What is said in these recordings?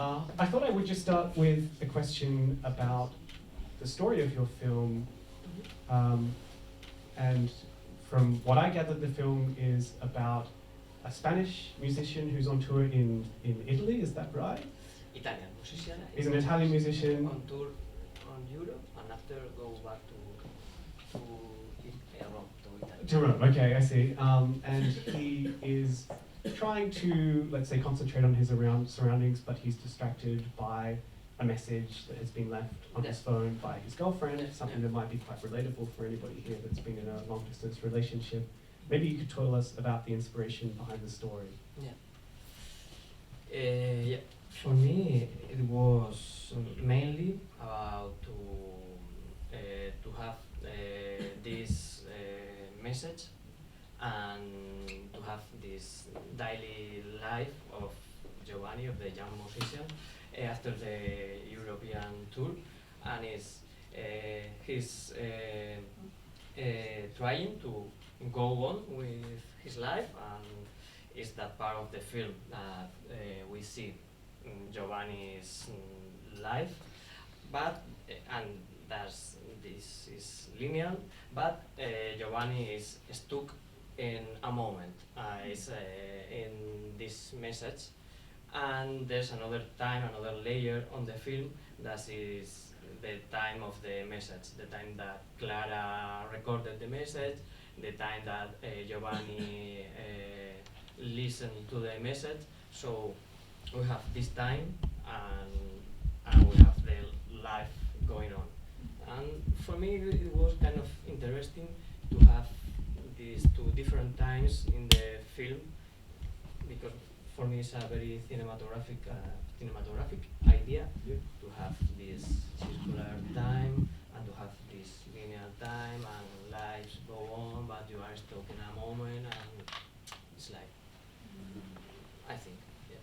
I thought I would just start with a question about the story of your film. And from what I gathered, the film is about a Spanish musician who's on tour in Italy, is that right? Italian musician. He's an Italian musician. On tour on Europe, and after go back to Rome, to Italy. To Rome, okay, I see. And he is trying to, let's say, concentrate on his surroundings, but he's distracted by a message that has been left on his phone by his girlfriend, something that might be quite relatable for anybody here that's been in a long-distance relationship. Maybe you could tell us about the inspiration behind the story. Yeah. For me, it was mainly about to have this message and to have this daily life of Giovanni, of the young musician, after the European tour, and he's trying to go on with his life, and is that part of the film that we see Giovanni's life, but and this is linear, but Giovanni is stuck in a moment, is in this message, and there's another layer on the film that is the time of the message, the time that Clara recorded the message, the time that Giovanni listened to the message. So we have this time and we have the life going on. And for me it was kind of interesting to have these two different times in the film, because for me it's a very cinematographic idea to have this circular time and to have this linear time, and lives go on, but you are stuck in a moment, and it's like, I think, yeah.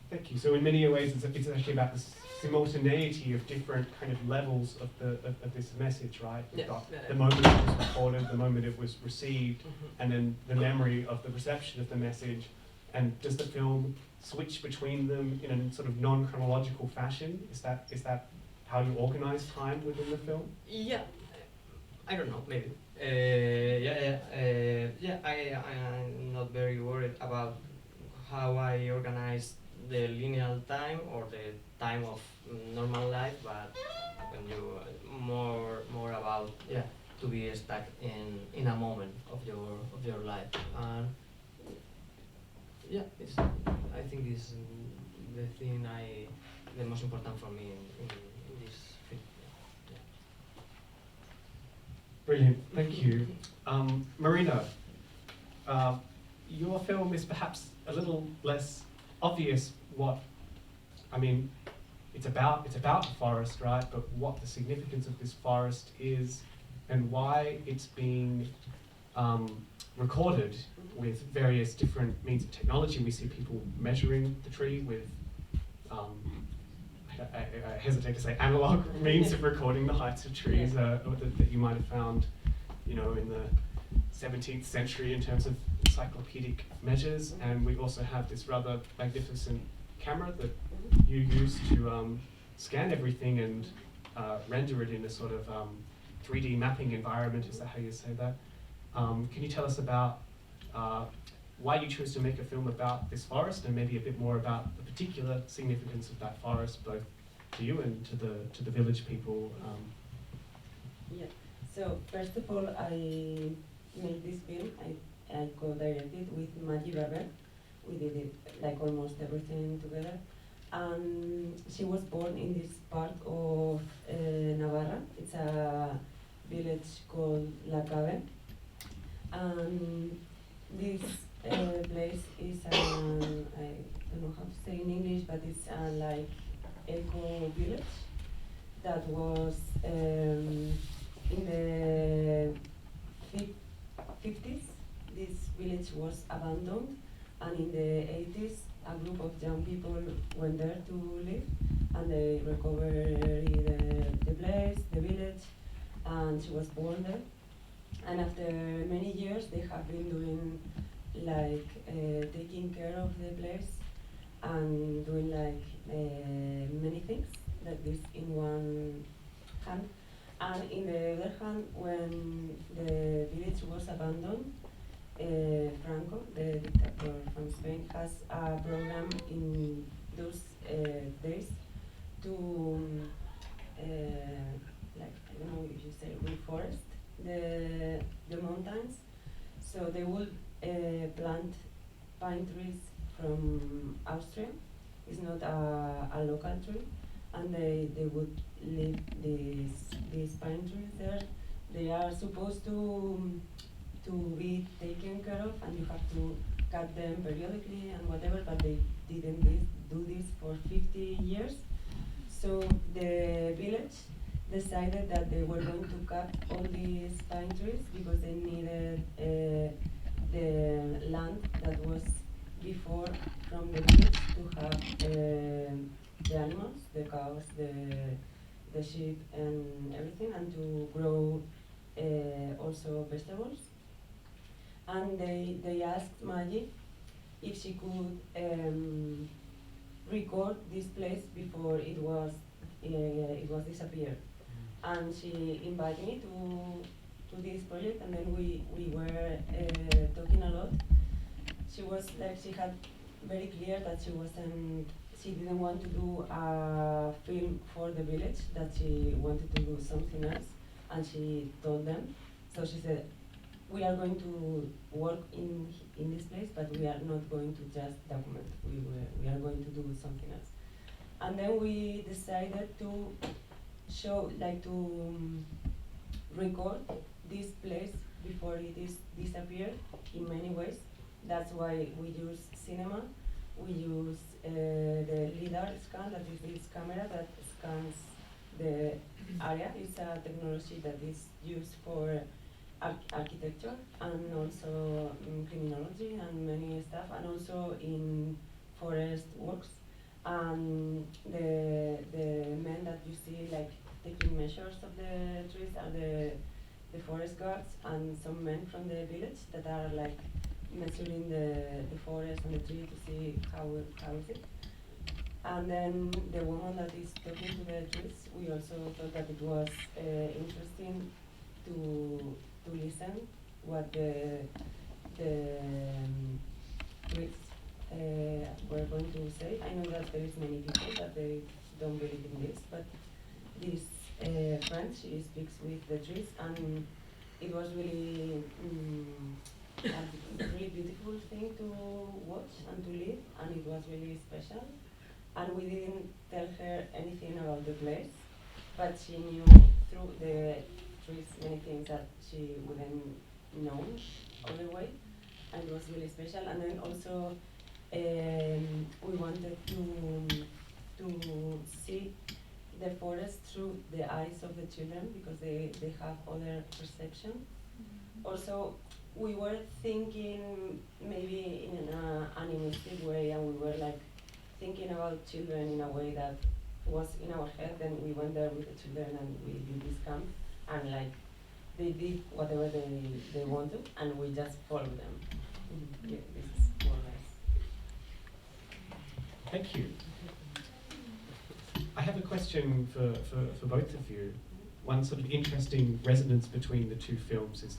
Thank you. So in many ways, it's actually about the simultaneity of different kind of levels of this message, right? You've got the moment it was recorded, the moment it was received, and then the memory of the reception of the message. And does the film switch between them in a sort of non-chronological fashion? Is that how you organize time within the film? Yeah, I don't know, maybe. I'm not very worried about how I organize the linear time or the time of normal life, but when you more about to be stuck in a moment of your life. And I think it's the thing the most important for me in this film. Yeah. Brilliant, thank you. Marina, your film is perhaps a little less obvious it's about the forest, right? But what the significance of this forest is and why it's being recorded with various different means of technology. We see people measuring the tree with, I hesitate to say analog means of recording the heights of trees that you might have found, in the 17th century in terms of encyclopedic measures. And we also have this rather magnificent camera that you use to scan everything and render it in a sort of 3D mapping environment. Is that how you say that? Can you tell us about why you chose to make a film about this forest, and maybe a bit more about the particular significance of that forest, both to you and to the village people? Yeah. So first of all, I made this film. I co-directed with Maggie Raver. We did it like almost everything together. She was born in this part of Navarra. It's a village called La Cabe. This place is I don't know how to say in English, but it's like eco village that was in the 50s. This village was abandoned, and in the 80s a group of young people went there to live, and they recovered the place, the village, and she was born there. And after many years they have been doing like taking care of the place, and doing like many things like this in one hand. And in the other hand, when the village was abandoned, Franco, the dictator from Spain, has a program in those days to, like, I don't know if you say reforest the mountains. So they would plant pine trees from Austria. It's not a local tree, and they would leave these pine trees there. They are supposed to be taken care of, and you have to cut them periodically and whatever, but they didn't do this for 50 years. So the village decided that they were going to cut all these pine trees because they needed the land that was before from the village to have the animals, the cows, the sheep and everything, and to grow also vegetables. And they asked Maggie if she could record this place before it was disappeared. And she invited me to this project, and then we were talking a lot. She was like, she had very clear that she didn't want to do a film for the village, that she wanted to do something else, and she told them. So she said, we are going to work in this place, but we are not going to just document. We are going to do something else. And then we decided to show, like, to record this place before it is disappeared in many ways. That's why we use cinema. We use the LiDAR scan, that is this camera that scans the area. It's a technology that is used for architecture and also in criminology and many stuff, and also in forest works. The men that you see like taking measures of the trees are the forest guards, and some men from the village that are like measuring the forest and the tree to see how is it. And then the woman that is talking to the trees, we also thought that it was interesting to listen what the trees were going to say. I know that there is many people that they don't believe in this, but this friend, she speaks with the trees, and it was really a really beautiful thing to watch and to live, and it was really special. And we didn't tell her anything about the place, but she knew through the trees many things that she wouldn't know other way, and it was really special. And then also we wanted to see the forest through the eyes of the children, because they have other perception. Also, we were thinking maybe in an animistic way, and we were like thinking about children in a way that was in our head. Then we went there with the children and we did this camp, and like they did whatever they want to, and we just followed them. Yeah, this is more or less. Thank you. I have a question for both of you. One sort of interesting resonance between the two films is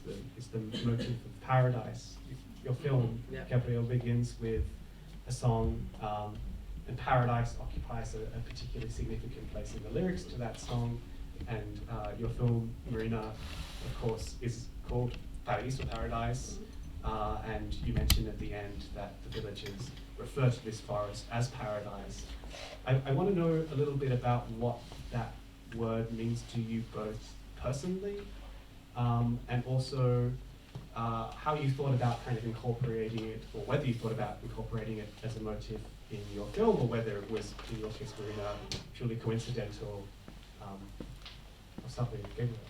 the motif of paradise. Your film, Gabriel, begins with a song, and paradise occupies a particularly significant place in the lyrics to that song. And your film, Marina, of course, is called Paris or Paradise. And you mentioned at the end that the villagers refer to this forest as paradise. I want to know a little bit about what that word means to you both personally, and also how you thought about kind of incorporating it, or whether you thought about incorporating it as a motif in your film, or whether it was, in your case, Marina, purely coincidental, or something. Gabriel.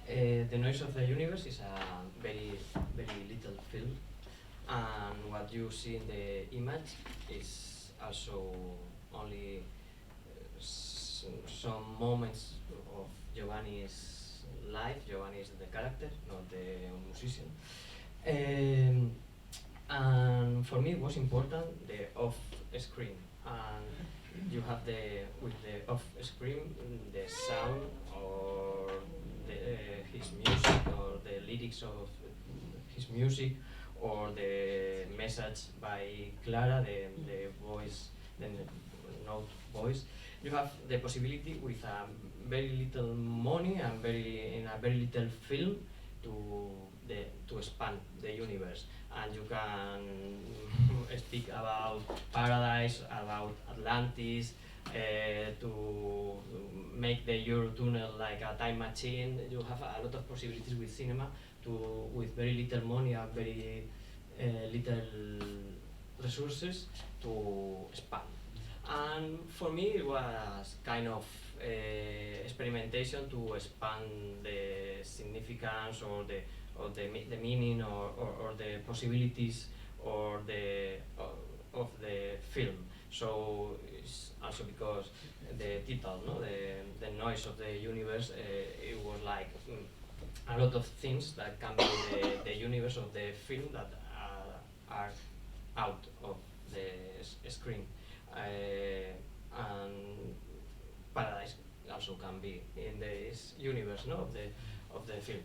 The Noise of the Universe is a very, very little film, and what you see in the image is also only some moments of Giovanni's life. Giovanni is the character, not the musician. And for me, it was important the off screen. And you have with the off screen the sound or his music or the lyrics of his music or the message by Clara, the voice, the note voice. You have the possibility with very little money and in a very little film to expand the universe, and you can speak about paradise, about Atlantis, to make the Eurotunnel like a time machine. You have a lot of possibilities with cinema with very little money and very little resources to expand. And for me, it was kind of experimentation to expand the significance or the meaning or the possibilities or of the film. So it's also because the title, no, the noise of the universe, it was like a lot of things that can be the universe of the film that are out of the screen. And paradise also can be in this universe, no, of the film.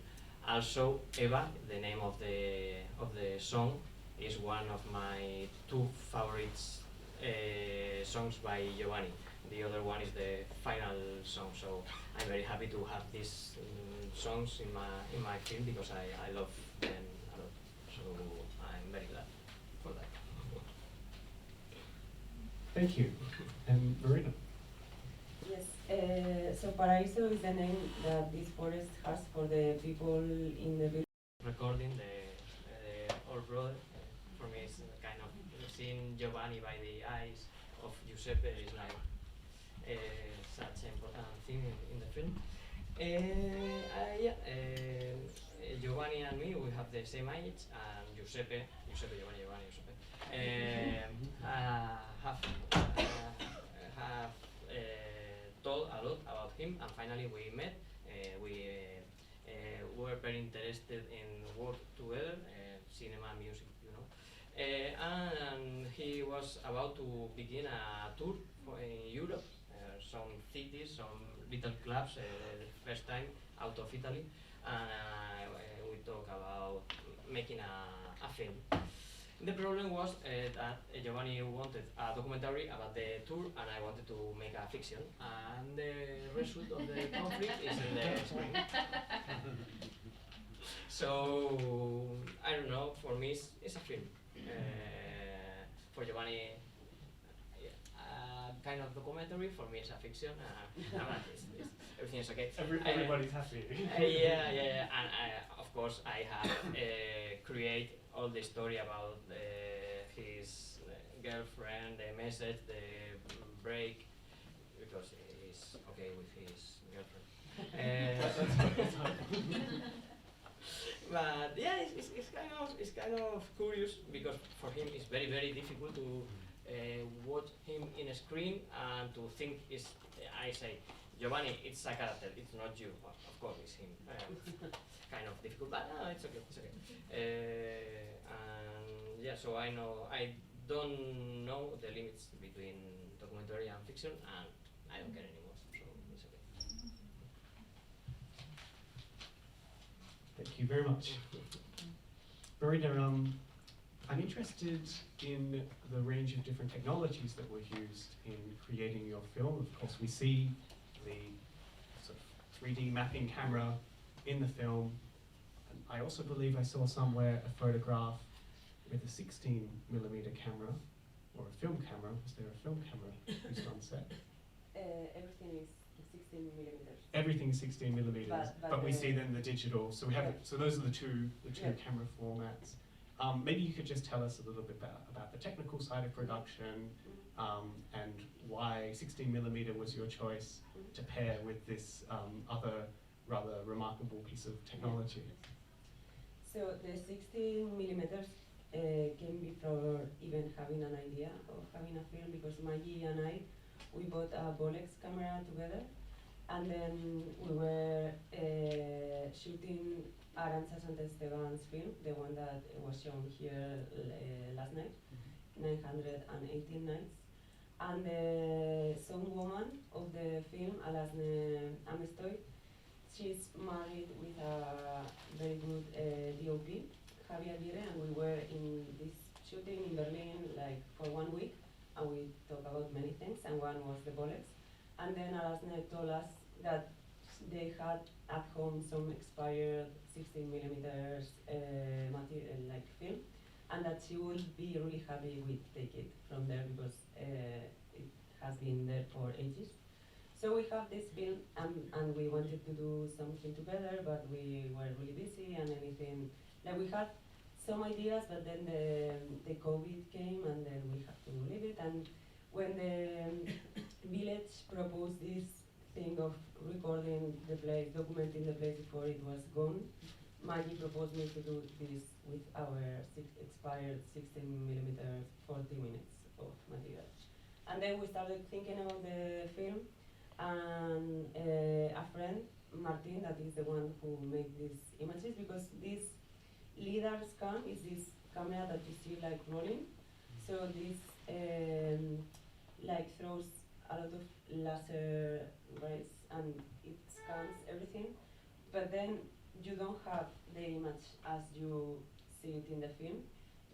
Also, Eva, the name of the song, is one of my two favorite songs by Giovanni. The other one is the final song. So I'm very happy to have these songs in my film because I love them a lot. So I'm very glad for that. Thank you. And Marina? Yes, so Paraíso is the name that this forest has for the people in the village. Recording the old brother, for me it's kind of seeing Giovanni by the eyes of Giuseppe is like such an important thing in the film. Giovanni and me, we have the same age, and Giuseppe, Giovanni, have told a lot about him, and finally we met. We were very interested in work together, cinema, music, you know. And he was about to begin a tour in Europe, some cities, some little clubs, first time out of Italy, and we talk about making a film. The problem was that Giovanni wanted a documentary about the tour and I wanted to make a fiction, and the result of the conflict is in the screen. So, I don't know, for me it's a film. For Giovanni, kind of documentary, for me it's a fiction. Everything is okay. Everybody's happy. Yeah, and of course I have create all the story about his girlfriend, the message, the break, because he's okay with his girlfriend. But yeah, it's kind of curious because for him it's very difficult to watch him in a screen and to think is I say Giovanni, it's a character, it's not you. Of course, it's him. Kind of difficult, but no, it's okay. And yeah, so I don't know the limits between documentary and fiction, and I don't care anymore. So it's okay. Thank you very much. Marina, I'm interested in the range of different technologies that were used in creating your film. Of course, we see the sort of 3D mapping camera in the film. And I also believe I saw somewhere a photograph with a 16mm camera, or a film camera. Was there a film camera used on set? Everything is 16mm. Everything's 16mm, but we see then the digital. So we have. So those are the two camera formats. Maybe you could just tell us a little bit about the technical side of production, and why 16mm was your choice to pair with this other rather remarkable piece of technology. So the 16mm came before even having an idea of having a film, because Maggie and we bought a Bolex camera together, and then we were shooting Arantxa Santesteban's film, the one that was shown here last night, 918 Nights. And the song woman of the film, Alasne Amestoy, she's married with a very good DOP, Javier Aguirre, and we were in this shooting in Berlin like for 1 week, and we talked about many things, and one was the bullets. And then Alasne told us that they had at home some expired 16 millimeters material, like film, and that she would be really happy we take it from there because it has been there for ages. So we have this film, and we wanted to do something together, but we were really busy and anything. Like we had some ideas, but then the COVID came, and then we had to leave it. And when the village proposed this thing of recording the place, documenting the place before it was gone, Maggie proposed me to do this with our expired 16 millimeters, 40 minutes of material. And then we started thinking about the film, and a friend, Martin, that is the one who made these images, because this LiDAR scan is this camera that you see like rolling. So this like throws a lot of laser rays and it scans everything, but then you don't have the image as you see it in the film.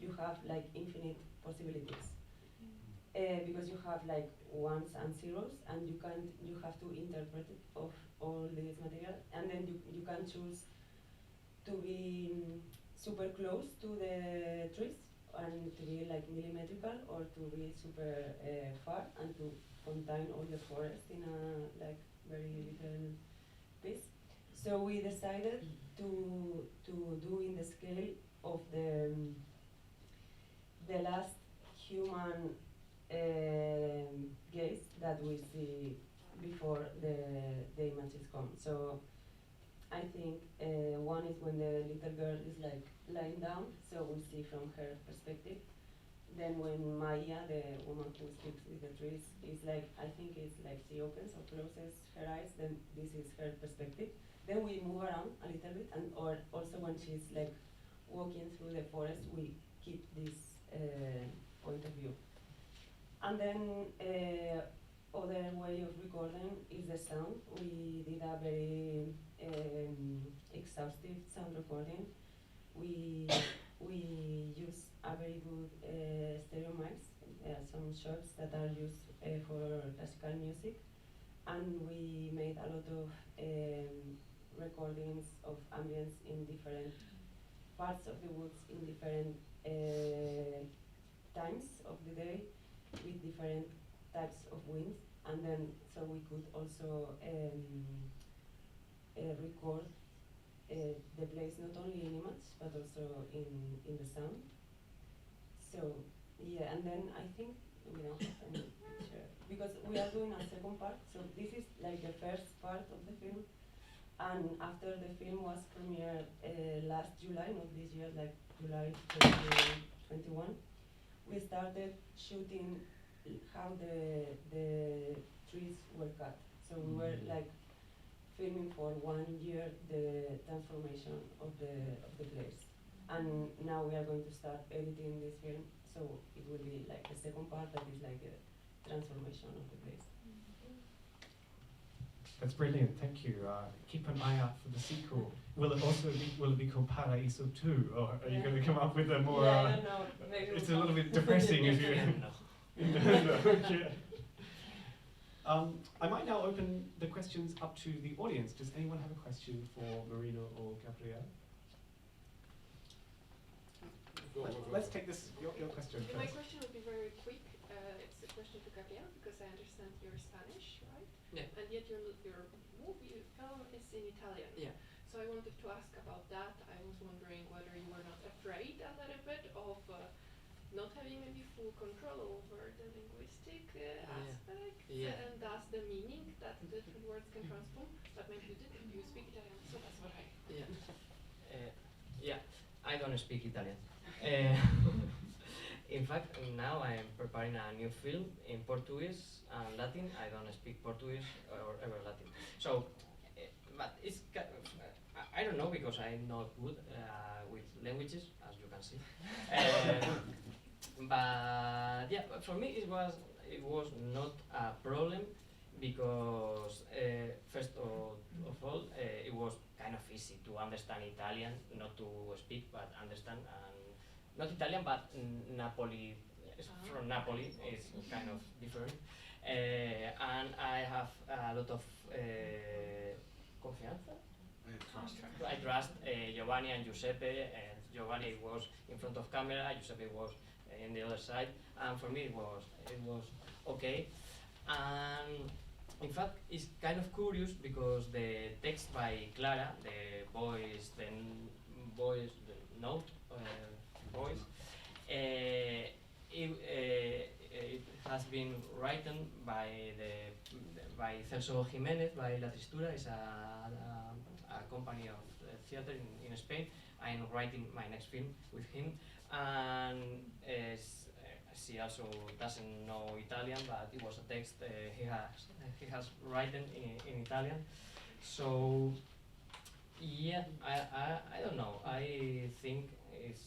You have like infinite possibilities. Because you have like ones and zeros, and you have to interpret it of all this material, and then you can choose to be super close to the trees and to be like millimetrical, or to be super far and to contain all the forest in a like very little piece. So we decided to do in the scale of the last human gaze that we see before the images come. So I think one is when the little girl is like lying down, so we see from her perspective. Then when Maya, the woman who speaks with the trees, is like, I think it's like she opens or closes her eyes, then this is her perspective. Then we move around a little bit, and or also when she's like walking through the forest, we keep this point of view. And then other way of recording is the sound. We did a very exhaustive sound recording. We use a very good stereo mics, some shots that are used for classical music, and we made a lot of recordings of ambience in different parts of the woods in different times of the day, with different types of winds, and then so we could also record the place not only in image but also in the sound. So yeah, and then I think we don't have any picture because we are doing a second part. So this is like the first part of the film, and after the film was premiered last July, not this year, like July 2021, we started shooting how the trees were cut. So we were like filming for 1 year the transformation of the place. And now we are going to start editing this film, so it will be like the second part that is like a transformation of the place. That's brilliant, thank you. Keep an eye out for the sequel. Will it be called Paraíso 2, or are you going to come up with a more? Yeah, I don't know. Maybe it's we'll a little bit depressing if you. No. No, yeah. I might now open the questions up to the audience. Does anyone have a question for Marina or Gabrielle? Let's take this, your question first. My question would be very quick. It's a question to Gabriel, because I understand you're Spanish, right? Yeah. And yet your movie film is in Italian. Yeah. So I wanted to ask about that. I was wondering whether you were not afraid a little bit of not having maybe full control over the linguistic aspect, and thus the meaning that the different words can transform. But maybe you didn't. You speak Italian, so that's what I. Yeah, I don't speak Italian. In fact, now I am preparing a new film in Portuguese and Latin. I don't speak Portuguese or ever Latin. So, but it's I don't know because I'm not good with languages, as you can see. But yeah, but for me it was not a problem because first of all it was kind of easy to understand Italian, not to speak but understand, and not Italian but Napoli. From Napoli is kind of different, and I have a lot of confianza. I trust Giovanni and Giuseppe, and Giovanni was in front of camera, Giuseppe was in the other side, and for me it was okay. And in fact, it's kind of curious because the text by Clara, the note voice, it has been written by Celso Jiménez by La Tristura. It's a company of theater in Spain. I'm writing my next film with him, and she also doesn't know Italian, but it was a text he has written in Italian. So yeah, I don't know. I think it's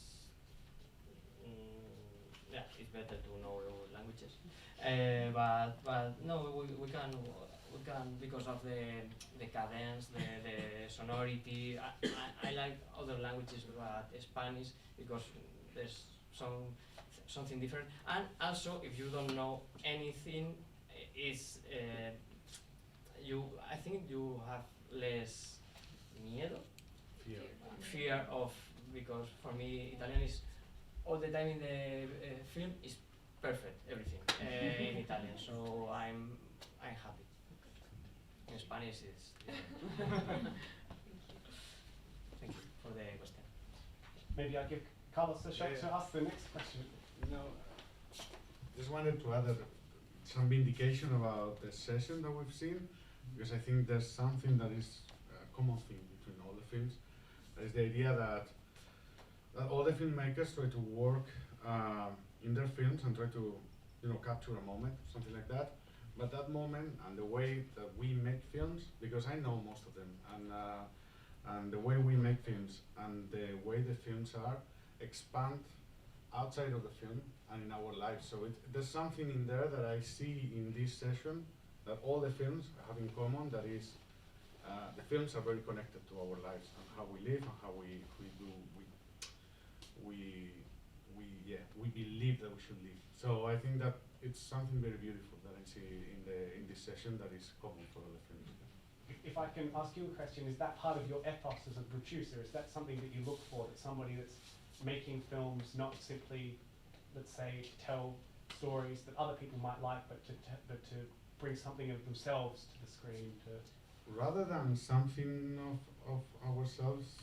yeah, it's better to know languages. But no, we can because of the cadence, the sonority. I like other languages but Spanish because there's something different. And also, if you don't know anything, is I think you have less miedo, fear of, because for me Italian is all the time in the film is perfect, everything in Italian, so I'm happy. In Spanish it's Thank you for the question. Maybe I'll give Carlos a shot to ask the next question. No, just wanted to add some vindication about the session that we've seen, because I think there's something that is a common theme between all the films. That is the idea that all the filmmakers try to work in their films and try to, capture a moment, something like that. But that moment and the way that we make films, because I know most of them, and the way we make films and the way the films are expand outside of the film and in our lives. So there's something in there that I see in this session that all the films have in common. That is, the films are very connected to our lives and how we live and how we believe that we should live. So I think that it's something very beautiful that I see in this session that is common for all the films. If I can ask you a question, is that part of your ethos as a producer? Is that something that you look for, that somebody that's making films not simply, let's say, to tell stories that other people might like, but to bring something of themselves to the screen? Rather than something of ourselves,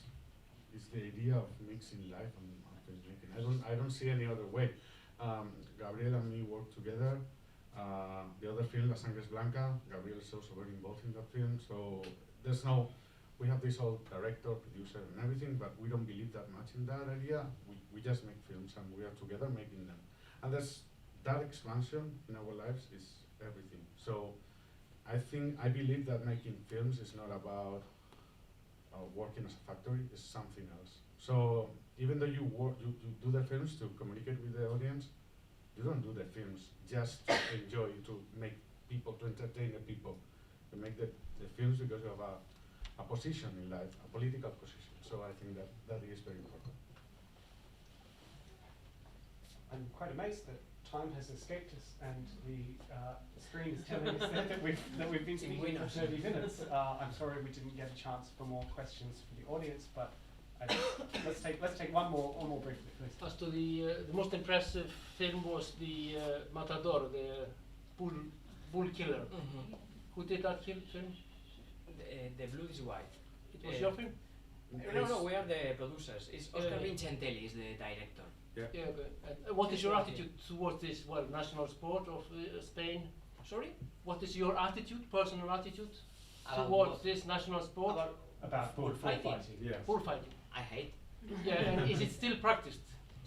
is the idea of mixing life and filmmaking. I don't see any other way. Gabriel and me work together. The other film, La Sangre es Blanca, Gabriel is also very involved in that film. So we have this whole director, producer and everything, but we don't believe that much in that idea. We just make films and we are together making them. And that expansion in our lives is everything. So I believe that making films is not about working as a factory, it's something else. So even though you do the films to communicate with the audience, you don't do the films just to enjoy, to make people, to entertain the people. You make the films because you have a position in life, a political position. So I think that is very important. I'm quite amazed that time has escaped us and the screen is telling us that we've been speaking for 30 minutes. I'm sorry we didn't get a chance for more questions for the audience, but let's take one more briefly, please. As to the most impressive film was the Matador, the bull killer. Mm-hmm. Who did that film? The Blood is White. It was your film? No, we are the producers. It's Oscar Vincentelli is the director. Yeah. Okay. What is your attitude towards this national sport of Spain? Sorry? What is your attitude, personal attitude, About towards what? this national sport? About bullfighting. Yes. Bullfighting. I hate. Yeah, and is it still practiced?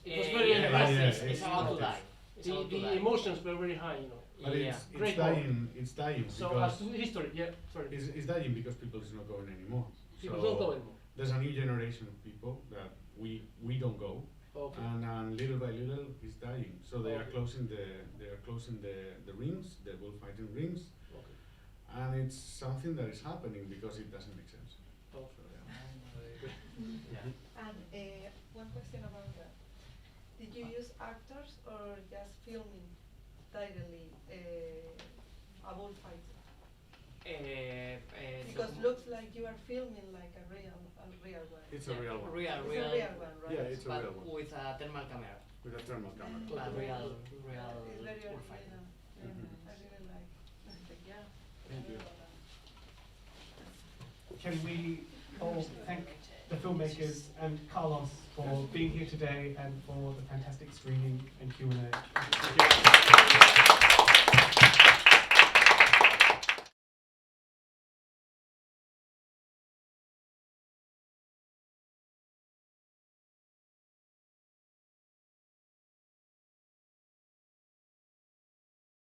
It was Yeah, very yeah, impressive. it's about to die. The emotions were very high, But Yeah. it's dying. It's dying So because as to history, yeah, sorry. it's dying because people is not going anymore. People So don't go anymore. there's a new generation of people that we don't go, Okay. and little by little it's dying. So they are Okay. closing the rings, the bullfighting rings, Okay. and it's something that is happening because it doesn't make sense. Okay. So, yeah. Very good. Yeah. And one question about that. Did you use actors or just filming directly a bullfight? Because looks like you are filming like a real one. It's a real one. Real, It's real. a real one, right? Yeah, it's a But real one. with a thermal camera. With a thermal camera. Mm. But real It's very bullfighting. original. Yeah, Mhm. I really like. Yeah. Thank you. Can we all thank the filmmakers and Carlos for being here today and for the fantastic screening and Q&A. Thank you.